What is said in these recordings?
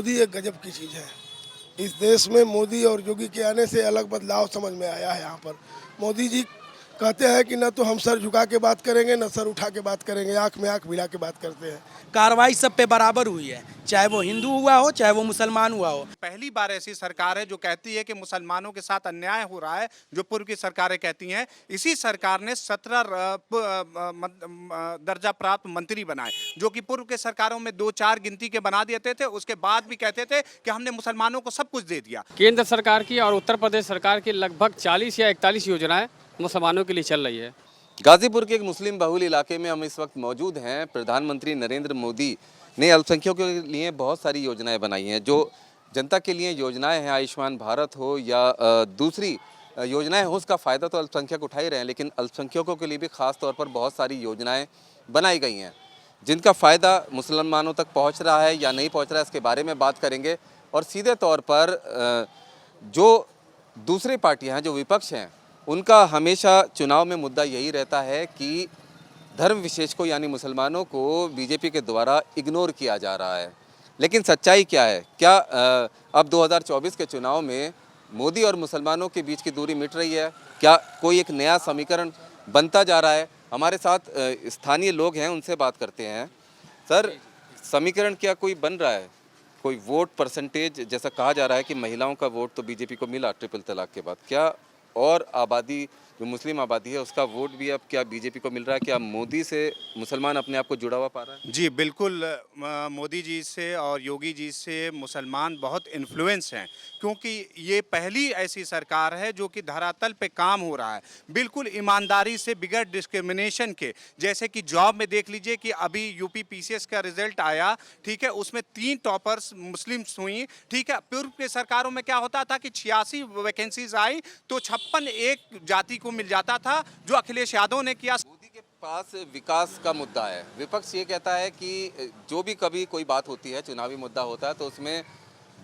मोदी एक गजब की चीज़ है। इस देश में मोदी और योगी के आने से अलग बदलाव समझ में आया है। यहाँ पर मोदी जी कहते हैं कि न तो हम सर झुका के बात करेंगे, न सर उठा के बात करेंगे, आंख में आंख मिला के बात करते हैं। कार्रवाई सब पे बराबर हुई है, चाहे वो हिंदू हुआ हो चाहे वो मुसलमान हुआ हो। पहली बार ऐसी सरकार है जो कहती है कि मुसलमानों के साथ अन्याय हो रहा है, जो पूर्व की सरकारें कहती हैं। इसी सरकार ने 17 दर्जा प्राप्त मंत्री बनाए, जो कि पूर्व के सरकारों में 2-4 गिनती के बना देते थे। उसके बाद भी कहते थे कि हमने मुसलमानों को सब कुछ दे दिया। केंद्र सरकार की और उत्तर प्रदेश सरकार की लगभग 40 या 41 योजनाएं मुसलमानों के लिए चल रही है। गाजीपुर के एक मुस्लिम बहुल इलाके में हम इस वक्त मौजूद हैं। प्रधानमंत्री नरेंद्र मोदी ने अल्पसंख्यकों के लिए बहुत सारी योजनाएं बनाई हैं। जो जनता के लिए योजनाएं हैं, आयुष्मान भारत हो या दूसरी योजनाएं हो, उसका फ़ायदा तो अल्पसंख्यक उठा ही रहे हैं, लेकिन अल्पसंख्यकों के लिए भी ख़ास तौर पर बहुत सारी योजनाएं बनाई गई हैं जिनका फ़ायदा मुसलमानों तक पहुंच रहा है या नहीं पहुंच रहा है, इसके बारे में बात करेंगे। और सीधे तौर पर जो दूसरी पार्टियाँ हैं, जो विपक्ष हैं, उनका हमेशा चुनाव में मुद्दा यही रहता है कि धर्म विशेष को यानी मुसलमानों को बीजेपी के द्वारा इग्नोर किया जा रहा है। लेकिन सच्चाई क्या है? क्या अब 2024 के चुनाव में मोदी और मुसलमानों के बीच की दूरी मिट रही है? क्या कोई एक नया समीकरण बनता जा रहा है? हमारे साथ स्थानीय लोग हैं, उनसे बात करते हैं। सर, समीकरण क्या कोई बन रहा है? कोई वोट परसेंटेज, जैसा कहा जा रहा है कि महिलाओं का वोट तो बीजेपी को मिला ट्रिपल तलाक के बाद, क्या और आबादी जो मुस्लिम आबादी है उसका वोट भी अब क्या बीजेपी को मिल रहा है? क्या मोदी से मुसलमान अपने आप को जुड़ा हुआ पा रहा है? जी बिल्कुल, मोदी जी से और योगी जी से मुसलमान बहुत इन्फ्लुएंस हैं, क्योंकि ये पहली ऐसी सरकार है जो कि धरातल पे काम हो रहा है बिल्कुल ईमानदारी से, बिगैर डिस्क्रिमिनेशन के। जैसे कि जॉब में देख लीजिए कि अभी यूपी पीसीएस का रिजल्ट आया, ठीक है, उसमें 3 टॉपर्स मुस्लिम्स हुई, ठीक है। पूर्व के सरकारों में क्या होता था कि 86 वैकेंसीज आई तो 56 एक जाति को मिल जाता था, जो अखिलेश यादव ने किया। मोदी के पास विकास का मुद्दा है। विपक्ष ये कहता है कि जो भी कभी कोई बात होती है, चुनावी मुद्दा होता है, तो उसमें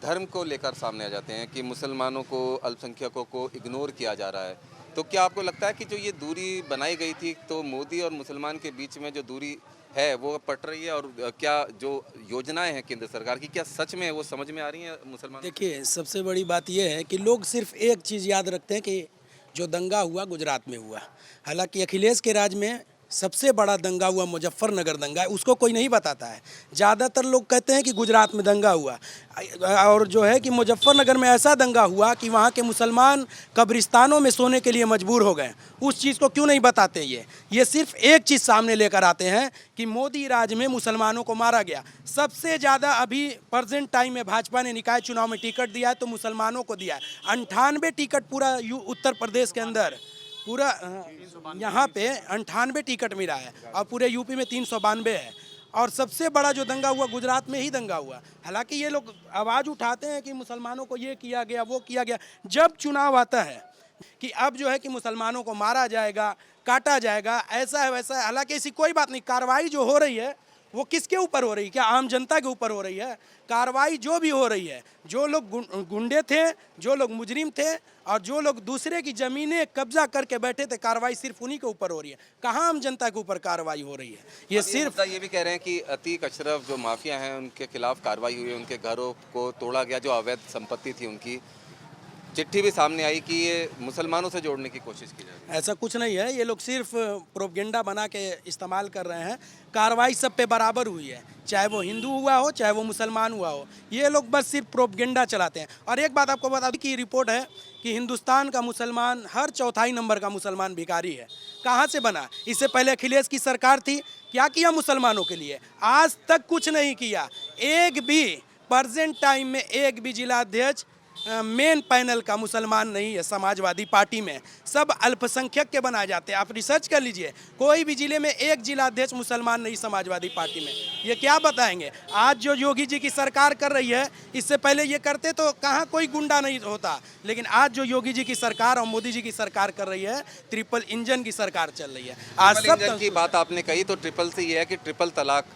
धर्म को लेकर सामने आ जाते हैं कि मुसलमानों को, अल्पसंख्यकों को इग्नोर किया जा रहा है। तो क्या आपको लगता है कि जो ये दूरी बनाई गई थी, तो मोदी और मुसलमान के बीच में जो दूरी है वो पट रही है? और क्या जो योजनाएं हैं केंद्र सरकार की, क्या सच में वो समझ में आ रही हैं मुसलमान? देखिए, सबसे बड़ी बात यह है कि लोग सिर्फ एक चीज़ याद रखते हैं कि जो दंगा हुआ गुजरात में हुआ। हालांकि अखिलेश के राज में सबसे बड़ा दंगा हुआ मुजफ्फरनगर दंगा है, उसको कोई नहीं बताता है। ज़्यादातर लोग कहते हैं कि गुजरात में दंगा हुआ, और जो है कि मुजफ्फरनगर में ऐसा दंगा हुआ कि वहाँ के मुसलमान कब्रिस्तानों में सोने के लिए मजबूर हो गए। उस चीज़ को क्यों नहीं बताते? ये सिर्फ एक चीज़ सामने लेकर आते हैं कि मोदी राज में मुसलमानों को मारा गया। सबसे ज़्यादा अभी प्रेजेंट टाइम में भाजपा ने निकाय चुनाव में टिकट दिया है तो मुसलमानों को दिया है। 98 टिकट पूरा उत्तर प्रदेश के अंदर, पूरा यहाँ पे 98 टिकट मिला है और पूरे यूपी में 392 है। और सबसे बड़ा जो दंगा हुआ गुजरात में ही दंगा हुआ। हालांकि ये लोग आवाज़ उठाते हैं कि मुसलमानों को ये किया गया, वो किया गया। जब चुनाव आता है कि अब जो है कि मुसलमानों को मारा जाएगा, काटा जाएगा, ऐसा है वैसा है, हालांकि ऐसी कोई बात नहीं। कार्रवाई जो हो रही है वो किसके ऊपर हो रही है? क्या आम जनता के ऊपर हो रही है? कार्रवाई जो भी हो रही है, जो लोग गुंडे थे, जो लोग मुजरिम थे और जो लोग दूसरे की ज़मीनें कब्जा करके बैठे थे, कार्रवाई सिर्फ उन्हीं के ऊपर हो रही है। कहाँ आम जनता के ऊपर कार्रवाई हो रही है? ये सिर्फ ये भी कह रहे हैं कि अतीक अशरफ जो माफिया हैं उनके खिलाफ कार्रवाई हुई, उनके घरों को तोड़ा गया, जो अवैध संपत्ति थी उनकी। चिट्ठी भी सामने आई कि ये मुसलमानों से जोड़ने की कोशिश की जा रही है। ऐसा कुछ नहीं है, ये लोग सिर्फ प्रोपगेंडा बना के इस्तेमाल कर रहे हैं। कार्रवाई सब पे बराबर हुई है, चाहे वो हिंदू हुआ हो चाहे वो मुसलमान हुआ हो। ये लोग बस सिर्फ प्रोपगेंडा चलाते हैं। और एक बात आपको बता दूं कि रिपोर्ट है कि हिंदुस्तान का मुसलमान हर चौथाई नंबर का मुसलमान भिखारी है। कहाँ से बना? इससे पहले अखिलेश की सरकार थी, क्या किया मुसलमानों के लिए? आज तक कुछ नहीं किया। एक भी प्रेजेंट टाइम में एक भी जिलाध्यक्ष मेन पैनल का मुसलमान नहीं है समाजवादी पार्टी में। सब अल्पसंख्यक के बनाए जाते हैं। आप रिसर्च कर लीजिए, कोई भी जिले में एक जिलाध्यक्ष मुसलमान नहीं समाजवादी पार्टी में। ये क्या बताएंगे? आज जो योगी जी की सरकार कर रही है, इससे पहले ये करते तो कहाँ कोई गुंडा नहीं होता। लेकिन आज जो योगी जी की सरकार और मोदी जी की सरकार कर रही है, ट्रिपल इंजन की सरकार चल रही है। आज सब इंजन की बात आपने कही तो ट्रिपल से ये है कि ट्रिपल तलाक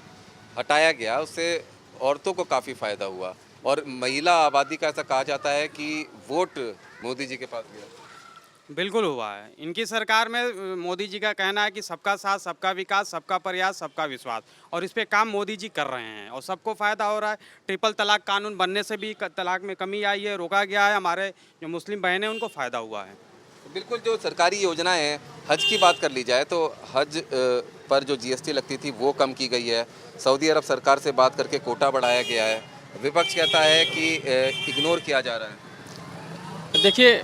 हटाया गया, उससे औरतों को काफ़ी फ़ायदा हुआ और महिला आबादी का ऐसा कहा जाता है कि वोट मोदी जी के पास गया। बिल्कुल हुआ है। इनकी सरकार में मोदी जी का कहना है कि सबका साथ, सबका विकास, सबका प्रयास, सबका विश्वास, और इस पे काम मोदी जी कर रहे हैं और सबको फ़ायदा हो रहा है। ट्रिपल तलाक कानून बनने से भी तलाक में कमी आई है, रोका गया है। हमारे जो मुस्लिम बहनें हैं उनको फ़ायदा हुआ है। बिल्कुल, जो सरकारी योजनाएं हैं, हज की बात कर ली जाए तो हज पर जो जीएसटी लगती थी वो कम की गई है। सऊदी अरब सरकार से बात करके कोटा बढ़ाया गया है। विपक्ष कहता है कि इग्नोर किया जा रहा है। देखिए,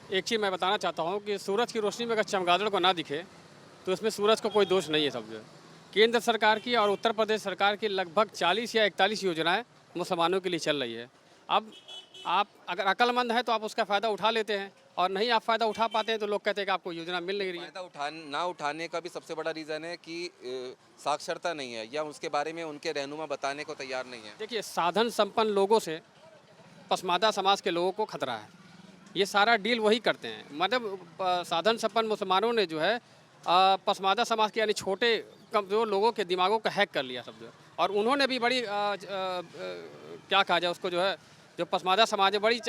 एक चीज़ मैं बताना चाहता हूँ कि सूरज की रोशनी में अगर चमगादड़ को ना दिखे तो इसमें सूरज को कोई दोष नहीं है। समझो, केंद्र सरकार की और उत्तर प्रदेश सरकार की लगभग 40 या 41 योजनाएं मुसलमानों के लिए चल रही है। अब आप अगर अक्लमंद हैं तो आप उसका फ़ायदा उठा लेते हैं, और नहीं आप फ़ायदा उठा पाते हैं तो लोग कहते हैं कि आपको योजना मिल नहीं रही है। फायदा ना उठाने का भी सबसे बड़ा रीज़न है कि साक्षरता नहीं है, या उसके बारे में उनके रहनुमा बताने को तैयार नहीं है। देखिए, साधन संपन्न लोगों से पसमादा समाज के लोगों को खतरा है। ये सारा डील वही करते हैं। मतलब साधन संपन्न मुसलमानों ने जो है पसमादा समाज के यानी छोटे कमज़ोर लोगों के दिमागों को हैक कर लिया सब जो है। और उन्होंने भी बड़ी क्या कहा जाए उसको, जो है जो पसमादा समाज है, बड़ी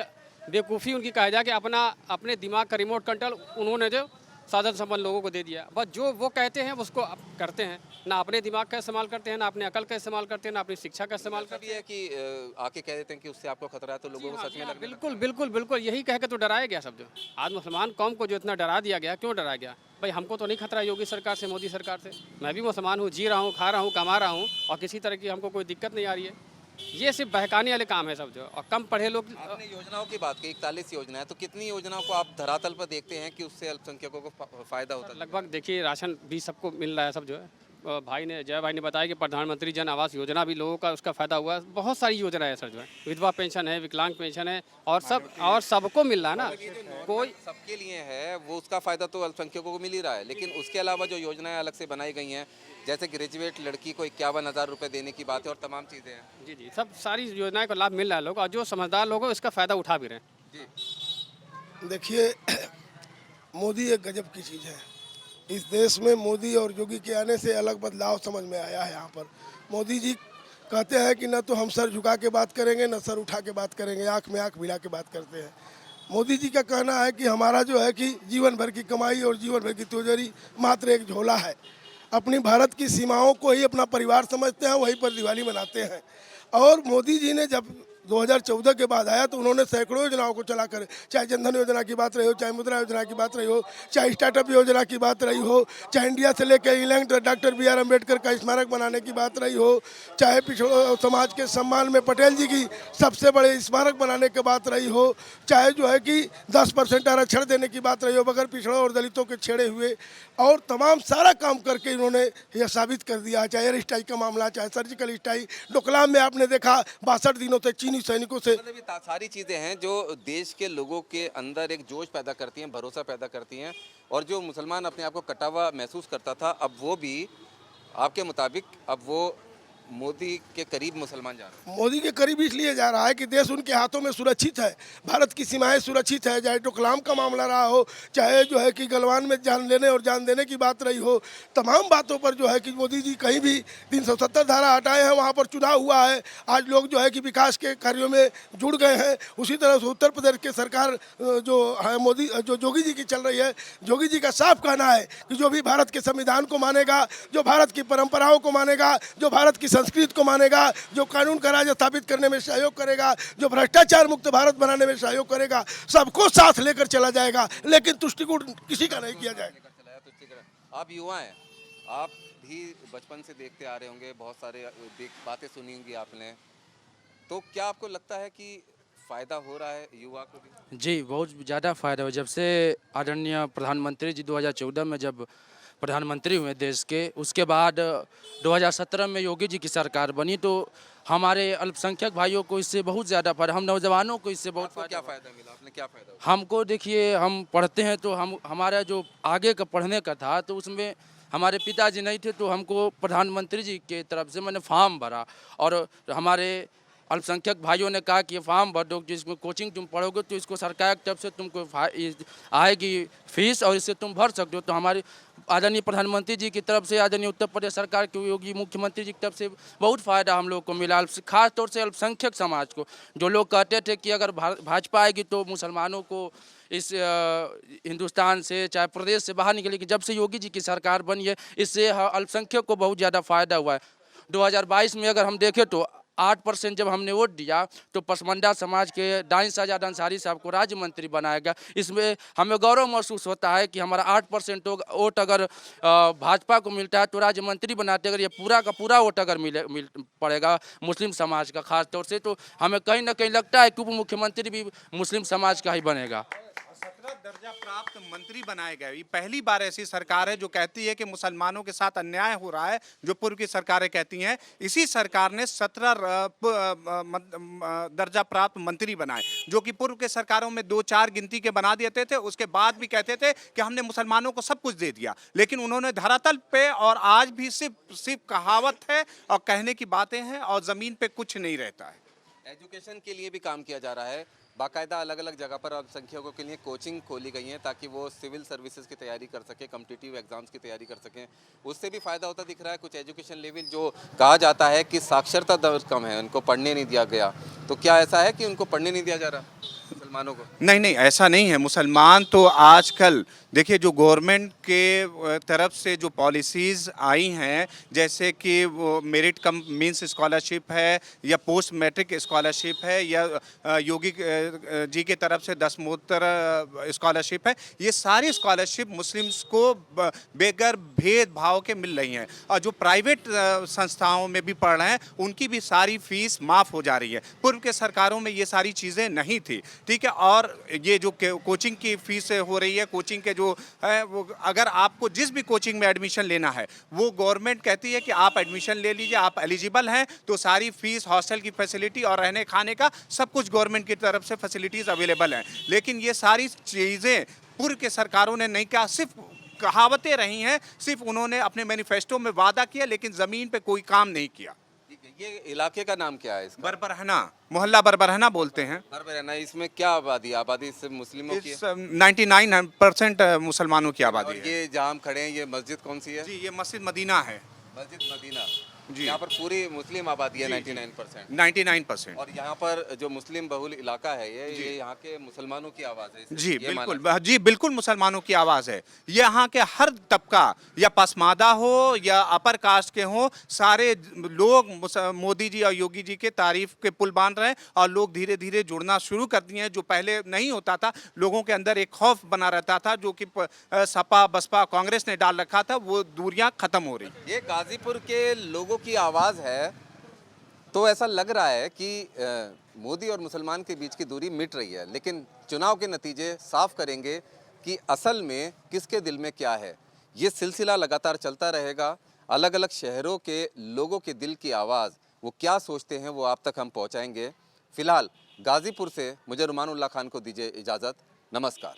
बेवकूफ़ी उनकी कहा जाए कि अपने दिमाग का रिमोट कंट्रोल उन्होंने जो साधन संपन्न लोगों को दे दिया। बस जो वो कहते हैं उसको करते हैं, ना अपने दिमाग का इस्तेमाल करते हैं, ना अपने अकल का इस्तेमाल करते हैं, ना अपनी शिक्षा का इस्तेमाल करते भी है कि आके कह देते हैं कि उससे आपको खतरा है, तो लोगों को सच में लगने बिल्कुल बिल्कुल बिल्कुल यही कह के तो डराया गया सब जो। आज मुसलमान कौम को जो इतना डरा दिया गया, क्यों डराया गया? भाई हमको तो नहीं खतरा योगी सरकार से, मोदी सरकार से। मैं भी मुसलमान हूँ, जी रहा हूँ, खा रहा हूँ, कमा रहा हूँ, और किसी तरह की हमको कोई दिक्कत नहीं आ रही है। ये सिर्फ बहकाने वाले काम है सब जो, और कम पढ़े लोग। आपने योजनाओं की बात की, 41 योजना है, तो कितनी योजनाओं को आप धरातल पर देखते हैं कि उससे अल्पसंख्यकों को फायदा होता है? लगभग देखिए, राशन भी सबको मिल रहा है सब जो है। जय भाई ने बताया कि प्रधानमंत्री जन आवास योजना भी लोगों का उसका फ़ायदा हुआ है। बहुत सारी योजना है सर जो है, विधवा पेंशन है, विकलांग पेंशन है, और सबको मिल रहा है ना। कोई सबके लिए है वो, उसका फायदा तो अल्पसंख्यकों को मिल ही रहा है, लेकिन उसके अलावा जो योजनाएं अलग से बनाई गई हैं, जैसे ग्रेजुएट लड़की को 51,000 रुपये देने की बात है और तमाम चीज़ें हैं। जी जी, सब सारी योजनाएं का लाभ मिल रहा है लोग, और जो समझदार लोग हैं इसका फ़ायदा उठा भी रहे हैं। जी, देखिए, मोदी एक गजब की चीज़ है। इस देश में मोदी और योगी के आने से अलग बदलाव समझ में आया है। यहाँ पर मोदी जी कहते हैं कि न तो हम सर झुका के बात करेंगे, न सर उठा के बात करेंगे, आँख में आँख मिला के बात करते हैं। मोदी जी का कहना है कि हमारा जो है कि जीवन भर की कमाई और जीवन भर की तिजोरी मात्र एक झोला है। अपनी भारत की सीमाओं को ही अपना परिवार समझते हैं, वहीं पर दिवाली मनाते हैं। और मोदी जी ने जब 2014 के बाद आया तो उन्होंने सैकड़ों योजनाओं को चलाकर, चाहे जनधन योजना की बात रही हो, चाहे मुद्रा योजना की बात रही हो, चाहे स्टार्टअप योजना की बात रही हो, चाहे इंडिया से लेकर इंग्लैंड डॉक्टर BR अम्बेडकर का स्मारक बनाने की बात रही हो, चाहे पिछड़ों समाज के सम्मान में पटेल जी की सबसे बड़े स्मारक बनाने की बात रही हो, चाहे जो है कि 10% आरक्षण देने की बात रही हो बगैर पिछड़ों और दलितों के छेड़े हुए, और तमाम सारा काम करके इन्होंने यह साबित कर दिया। चाहे एयर स्ट्राइक का मामला, चाहे सर्जिकल स्ट्राइक, डोकलाम में आपने देखा 62 दिनों तक चीनी सैनिकों से। मतलब ये सारी चीज़ें हैं जो देश के लोगों के अंदर एक जोश पैदा करती हैं, भरोसा पैदा करती हैं, और जो मुसलमान अपने आप को कटा हुआ महसूस करता था, अब वो भी आपके मुताबिक अब वो मोदी के करीब मुसलमान जा रहे हैं। मोदी के करीब इसलिए जा रहा है कि देश उनके हाथों में सुरक्षित है, भारत की सीमाएं सुरक्षित है। चाहे डोकलाम का मामला रहा हो, चाहे जो है कि गलवान में जान लेने और जान देने की बात रही हो, तमाम बातों पर जो है कि मोदी जी कहीं भी 370 धारा हटाए हैं, वहाँ पर चुनाव हुआ है। आज लोग जो है कि विकास के कार्यों में जुड़ गए हैं। उसी तरह से उत्तर प्रदेश की सरकार जो है मोदी जो योगी जी की चल रही है, योगी जी का साफ कहना है कि जो भी भारत के संविधान को मानेगा, जो भारत की परंपराओं को मानेगा, जो भारत की संस्कृति को मानेगा, जो कानून का राज स्थापित करने में सहयोग करेगा, जो भ्रष्टाचार मुक्त भारत बनाने में सहयोग करेगा, सबको साथ लेकर चला जाएगा, लेकिन तुष्टिकूट किसी का नहीं किया जाएगा। आप युवा हैं, आप भी बचपन से देखते आ रहे होंगे, बहुत सारे बातें सुनी होंगी आपने, तो क्या आपको लगता है कि फ़ायदा हो रहा है युवा को भी? जी, बहुत ज़्यादा फ़ायदा हो। जब से आदरणीय प्रधानमंत्री जी 2014 में जब प्रधानमंत्री हुए देश के, उसके बाद 2017 में योगी जी की सरकार बनी, तो हमारे अल्पसंख्यक भाइयों को इससे बहुत ज़्यादा फायदा, हम नौजवानों को इससे बहुत क्या फायदा फ़ायदा मिला? आपने क्या फ़ायदा? हमको देखिए, हम पढ़ते हैं तो हमारा जो आगे का पढ़ने का था, तो उसमें हमारे पिताजी नहीं थे, तो हमको प्रधानमंत्री जी के तरफ से मैंने फॉर्म भरा, और हमारे अल्पसंख्यक भाइयों ने कहा कि ये फॉर्म भर दो, जिसमें कोचिंग तुम पढ़ोगे तो इसको सरकार की तरफ से तुमको आएगी फीस, और इससे तुम भर सकते हो। तो हमारे आदरणीय प्रधानमंत्री जी की तरफ से, आदरणीय उत्तर प्रदेश सरकार के योगी मुख्यमंत्री जी की तरफ से बहुत फ़ायदा हम लोग को मिला, खास तौर से अल्पसंख्यक समाज को। जो लोग कहते थे कि अगर भाजपा आएगी तो मुसलमानों को इस हिंदुस्तान से, चाहे प्रदेश से बाहर निकले, कि जब से योगी जी की सरकार बनी है इससे अल्पसंख्यक को बहुत ज़्यादा फायदा हुआ है। 2022 में अगर हम देखें तो 8% जब हमने वोट दिया तो पसमानदा समाज के दानिश आजाद अंसारी साहब को राज्य मंत्री बनाया गया। इसमें हमें गौरव महसूस होता है कि हमारा 8% वोट अगर भाजपा को मिलता है तो राज्य मंत्री बनाते, अगर ये पूरा का पूरा वोट अगर मिल पड़ेगा मुस्लिम समाज का खास तौर से, तो हमें कहीं ना कहीं लगता है कि उप मुख्यमंत्री भी मुस्लिम समाज का ही बनेगा। 17 दर्जा प्राप्त मंत्री बनाए गए। ये पहली बार ऐसी सरकार है जो कहती है कि मुसलमानों के साथ अन्याय हो रहा है, जो पूर्व की सरकारें कहती हैं। इसी सरकार ने 17 दर्जा प्राप्त मंत्री बनाए, जो कि पूर्व के सरकारों में 2-4 गिनती के बना देते थे। उसके बाद भी कहते थे कि हमने मुसलमानों को सब कुछ दे दिया, लेकिन उन्होंने धरातल पे और आज भी सिर्फ कहावत है और कहने की बातें हैं और जमीन पे कुछ नहीं रहता है। एजुकेशन के लिए भी काम किया जा रहा है, बाकायदा अलग अलग जगह पर अल्पसंख्यकों के लिए कोचिंग खोली गई है ताकि वो सिविल सर्विसेज की तैयारी कर सकें, कॉम्पिटिटिव एग्जाम्स की तैयारी कर सकें। उससे भी फ़ायदा होता दिख रहा है। कुछ एजुकेशन लेवल जो कहा जाता है कि साक्षरता दर कम है, उनको पढ़ने नहीं दिया गया, तो क्या ऐसा है कि उनको पढ़ने नहीं दिया जा रहा मुसलमानों को? नहीं, ऐसा नहीं है। मुसलमान तो आजकल देखिए, जो गवर्नमेंट के तरफ से जो पॉलिसीज़ आई हैं, जैसे कि वो मेरिट कम मीन्स स्कॉलरशिप है या पोस्ट मैट्रिक स्कॉलरशिप है या योगी जी की तरफ से दसमोत्तर स्कॉलरशिप है, ये सारी स्कॉलरशिप मुस्लिम्स को बेगर भेदभाव के मिल रही हैं। और जो प्राइवेट संस्थाओं में भी पढ़ रहे हैं उनकी भी सारी फीस माफ़ हो जा रही है। पूर्व के सरकारों में ये सारी चीज़ें नहीं थी, ठीक है। और ये जो कोचिंग की फीस हो रही है, कोचिंग के जो है वो, अगर आपको जिस भी कोचिंग में एडमिशन लेना है वो गवर्नमेंट कहती है कि आप एडमिशन ले लीजिए, आप एलिजिबल हैं, तो सारी फीस, हॉस्टल की फैसिलिटी और रहने खाने का सब कुछ गवर्नमेंट की तरफ से फैसिलिटीज़ अवेलेबल हैं। लेकिन ये सारी चीज़ें पूर्व के सरकारों ने नहीं कहा, सिर्फ कहावतें रही हैं, सिर्फ उन्होंने अपने मैनिफेस्टो में वादा किया लेकिन ज़मीन पे कोई काम नहीं किया। ये इलाके का नाम क्या है इसका? बरबरहना, मोहल्ला बरबरहना बोलते हैं। बरबरहना। इसमें क्या आबादी? आबादी सिर्फ मुस्लिमों की है? 99% मुसलमानों की आबादी और है। ये जहाँ हम खड़े हैं ये मस्जिद कौन सी है? जी, ये मस्जिद मदीना है। मस्जिद मदीना जी। यहाँ पर पूरी मुस्लिम आबादी है 99%। 99%। और यहाँ पर जो मुस्लिम बहुल इलाका है ये यहाँ के मुसलमानों की आवाज़ है इसे जी ये माना बिल्कुल, जी बिल्कुल मुसलमानों की आवाज़ है। ये यहाँ के हर तबका, या पसमादा हो या अपर कास्ट के हो, सारे लोग मोदी जी और योगी जी के तारीफ के पुल बांध रहे हैं और लोग धीरे धीरे जुड़ना शुरू कर दिए हैं। जो पहले नहीं होता था, लोगों के अंदर एक खौफ बना रहता था जो कि सपा बसपा कांग्रेस ने डाल रखा था, वो दूरियां खत्म हो रही। ये गाजीपुर के लोगों की आवाज़ है, तो ऐसा लग रहा है कि मोदी और मुसलमान के बीच की दूरी मिट रही है, लेकिन चुनाव के नतीजे साफ करेंगे कि असल में किसके दिल में क्या है। ये सिलसिला लगातार चलता रहेगा। अलग अलग शहरों के लोगों के दिल की आवाज़, वो क्या सोचते हैं, वो आप तक हम पहुंचाएंगे। फिलहाल गाजीपुर से मुझे रुमानुल्लाह खान को दीजिए इजाज़त। नमस्कार।